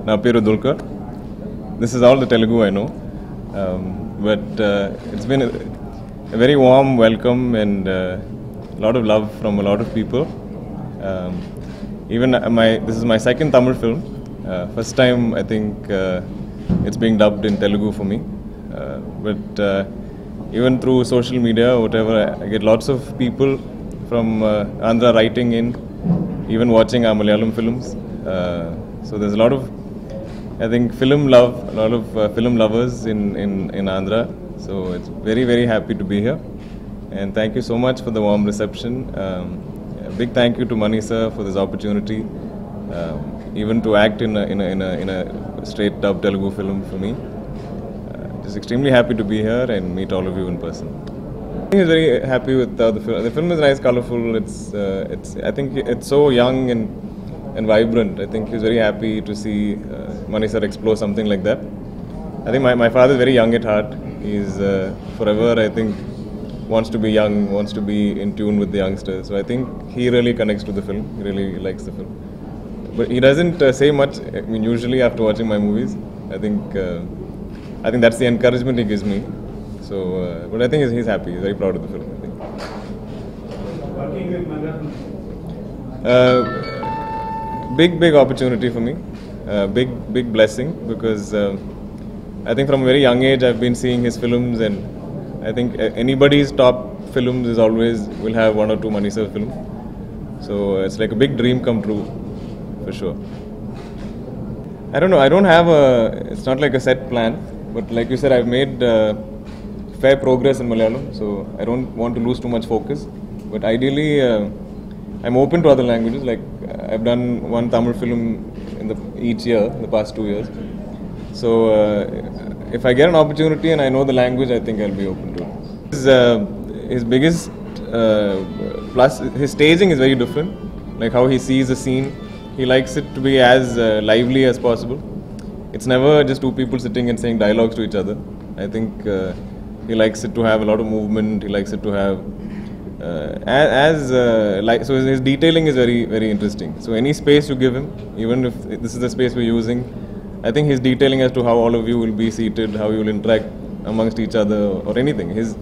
Na peru Dulquer. This is all the Telugu I know, but it's been a very warm welcome and a lot of love from a lot of people. Even this is my second Tamil film. First time I think it's being dubbed in Telugu for me, but even through social media or whatever, I get lots of people from Andhra writing in, even watching our Malayalam films. So there's a lot of, I think, film love, a lot of film lovers in Andhra. So it's very happy to be here, and thank you so much for the warm reception. A big thank you to Mani sir for this opportunity, even to act in a straight dub Telugu film for me. Just extremely happy to be here and meet all of you in person. He's very happy with the film. The film is nice, colorful. It's I think it's so young and vibrant. I think he's very happy to see Mani sir explore something like that. I think my father is very young at heart. He's forever, I think, wants to be young, wants to be in tune with the youngsters. So I think he really connects to the film. He really likes the film. But he doesn't say much. I mean, usually after watching my movies, I think that's the encouragement he gives me. So, but I think he's happy. He's very proud of the film, I think. Working with Bangaram? Big opportunity for me. Big blessing, because I think from a very young age I've been seeing his films, and I think anybody's top films is always will have one or two Mani sir films. So it's like a big dream come true, for sure. I don't know. I don't have it's not like a set plan, but like you said, I've made fair progress in Malayalam, so I don't want to lose too much focus. But ideally, I'm open to other languages. Like I've done one Tamil film each year, the past 2 years. So if I get an opportunity and I know the language, I think I'll be open to it. His biggest plus, his staging is very different. Like how he sees a scene, he likes it to be as lively as possible. It's never just two people sitting and saying dialogues to each other. I think he likes it to have a lot of movement. He likes it to have so his detailing is very interesting. So any space you give him, even if this is the space we're using, I think his detailing as to how all of you will be seated, how you will interact amongst each other or anything, his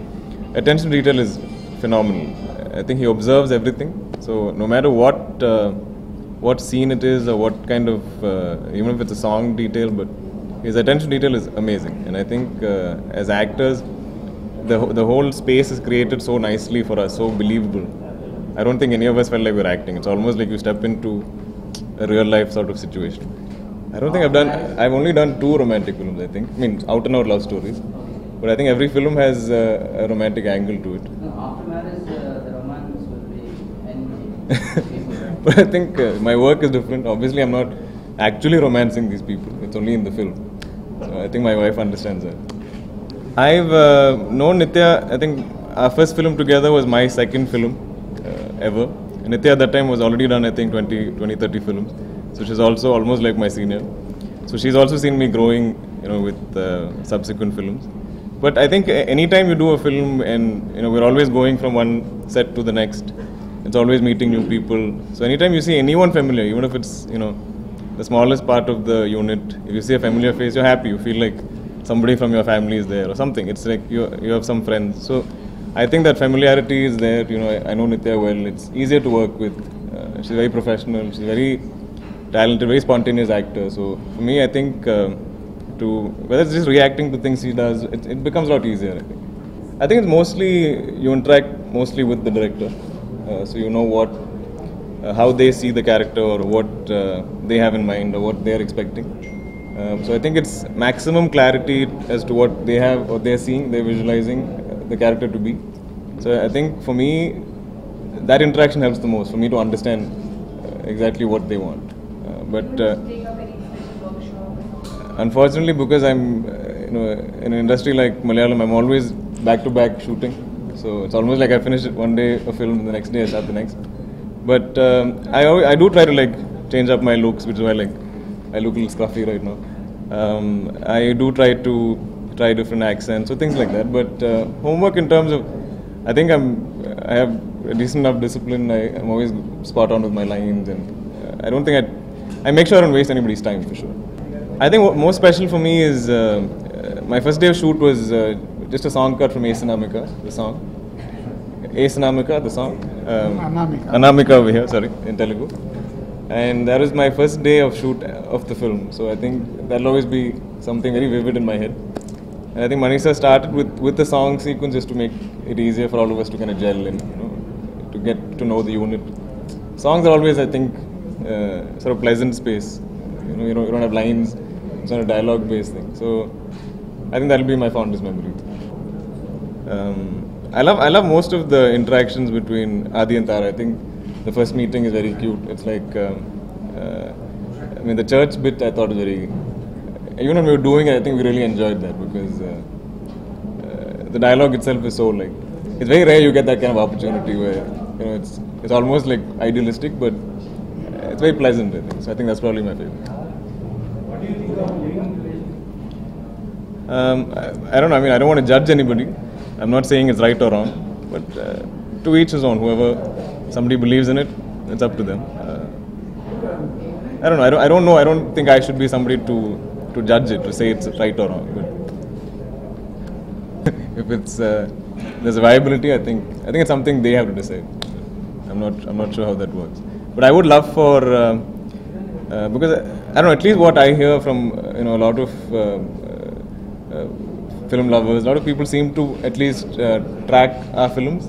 attention to detail is phenomenal. I think he observes everything. So no matter what scene it is or what kind of, even if it's a song detail, but his attention to detail is amazing. And I think as actors, the whole space is created so nicely for us, so believable. I don't think any of us felt like we're acting. It's almost like you step into a real life sort of situation. I don't think I've only done 2 romantic films, I think. I mean, out and out love stories. But I think every film has a romantic angle to it. After marriage, the romance will be ending. But I think my work is different. Obviously, I'm not actually romancing these people. It's only in the film. So I think my wife understands that. I've known Nitya, I think our first film together was my second film ever. And Nitya at that time was already done, I think, 20-30 films. So she's also almost like my senior. So she's also seen me growing, with subsequent films. But I think anytime you do a film and, we're always going from one set to the next. It's always meeting new people. So anytime you see anyone familiar, even if it's, the smallest part of the unit, if you see a familiar face, you're happy. You feel like somebody from your family is there or something. It's like you have some friends. So I think that familiarity is there. I know Nitya well. It's easier to work with. She's very professional. She's very talented, very spontaneous actor. So for me, I think whether it's just reacting to things she does, it becomes a lot easier, I think. I think it's mostly, you interact mostly with the director. So you know how they see the character or what they have in mind or what they're expecting. So I think it's maximum clarity as to what they have or they're seeing, they're visualizing the character to be. So I think for me, that interaction helps the most, for me to understand exactly what they want. But unfortunately, because I'm in an industry like Malayalam, I'm always back-to-back shooting. So it's almost like I finish one day a film, the next day I start the next. But I do try to change up my looks, which is why I look a little scruffy right now. I do try to try different accents, so things like that. But homework in terms of, I think I have a decent enough discipline. I'm always spot on with my lines, and I don't think I make sure I don't waste anybody's time, for sure. I think what most special for me is my first day of shoot was just a song cut from Asanamika, the song. Asanamika, the song. Anamika over here, sorry, in Telugu. And that was my first day of shoot of the film. So I think that'll always be something very vivid in my head. And I think Manisha started with the song sequence just to make it easier for all of us to kind of gel and to get to know the unit. Songs are always, I think, sort of pleasant space. You don't have lines. It's not a dialogue-based thing. So I think that'll be my fondest memory. I love most of the interactions between Adi and Tara. I think the first meeting is very cute. It's like, I mean, the church bit I thought was very. Even when we were doing it, I think we really enjoyed that because the dialogue itself is so like. It's very rare you get that kind of opportunity where it's almost like idealistic, but it's very pleasant. I think so. I think that's probably my favorite. What do you think of living relationship? I don't know. I mean, I don't want to judge anybody. I'm not saying it's right or wrong, but to each his own. Whoever somebody believes in it, it's up to them. I don't know. I don't know. I don't think I should be somebody to judge it, to say it's right or wrong. But if it's there's a viability, I think it's something they have to decide. I'm not sure how that works. But I would love for because I don't know. At least what I hear from a lot of film lovers, a lot of people seem to at least track our films.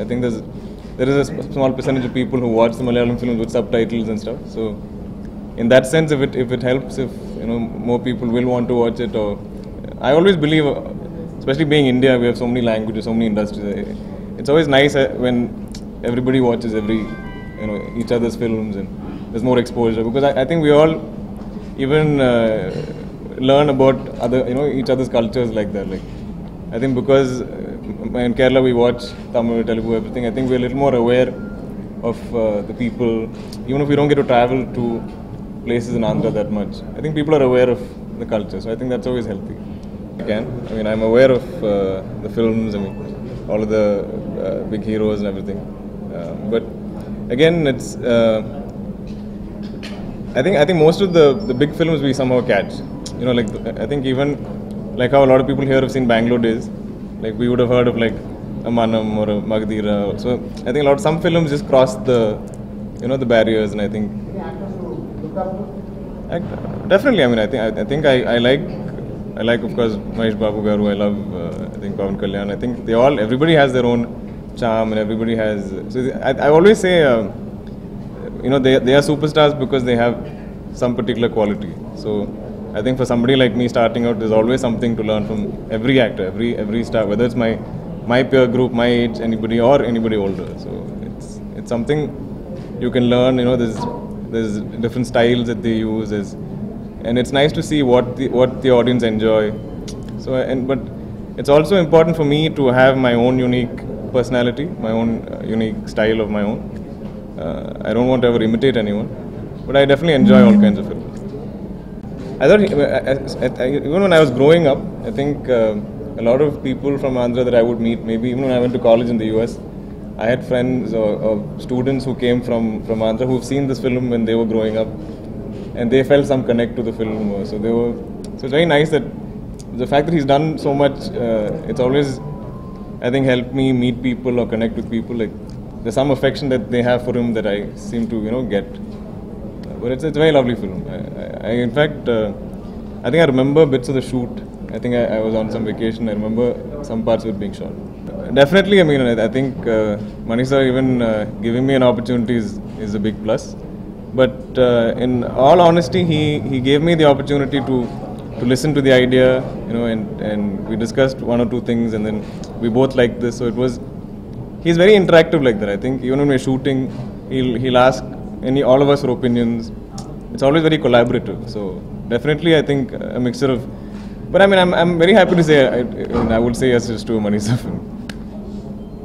I think there is a small percentage of people who watch the Malayalam films with subtitles and stuff. So in that sense, if it helps, if more people will want to watch it, or I always believe, especially being India, we have so many languages, so many industries. It's always nice when everybody watches each other's films and there's more exposure, because I think we all even learn about each other's cultures like that. Like I think because in Kerala we watch Tamil, Telugu, everything. I think we're a little more aware of the people, even if we don't get to travel to places in Andhra that much. I think people are aware of the culture, so I think that's always healthy. I mean, I'm aware of the films. I mean, all of the big heroes and everything. But again, it's. I think most of the big films we somehow catch. Like I think even like how a lot of people here have seen Bangalore Days, like we would have heard of like a Manam or a Magdira. So I think some films just cross the the barriers, and I think definitely. I mean, I think I like of course Mahesh Babu Garu. I love I think Pawan Kalyan. I think everybody has their own charm, and everybody has. So I always say they are superstars because they have some particular quality. So I think for somebody like me starting out, there's always something to learn from every actor, every star, whether it's my peer group, my age, anybody or anybody older. So it's something you can learn. There's different styles that they use, and it's nice to see what the audience enjoy. So but it's also important for me to have my own unique personality, my own unique style of my own. I don't want to ever imitate anyone, but I definitely enjoy all kinds of films. I thought, even when I was growing up, I think a lot of people from Andhra that I would meet, maybe even when I went to college in the US, I had friends or students who came from Andhra who've seen this film when they were growing up, and they felt some connect to the film. So it's very nice that the fact that he's done so much, it's always, I think, helped me meet people or connect with people. Like there's some affection that they have for him that I seem to get. But it's a very lovely film. In fact, I think I remember bits of the shoot. I think I was on some vacation. I remember some parts of it being shot. Definitely, I mean, I think Manisha even giving me an opportunity is a big plus. But in all honesty, he gave me the opportunity to listen to the idea, and we discussed one or two things, and then we both liked this. So he's very interactive like that. I think even when we're shooting, he'll ask all of us for opinions. It's always very collaborative. So definitely, I think a mixture of. But I mean, I'm very happy to say I would say yes to a Manisha film.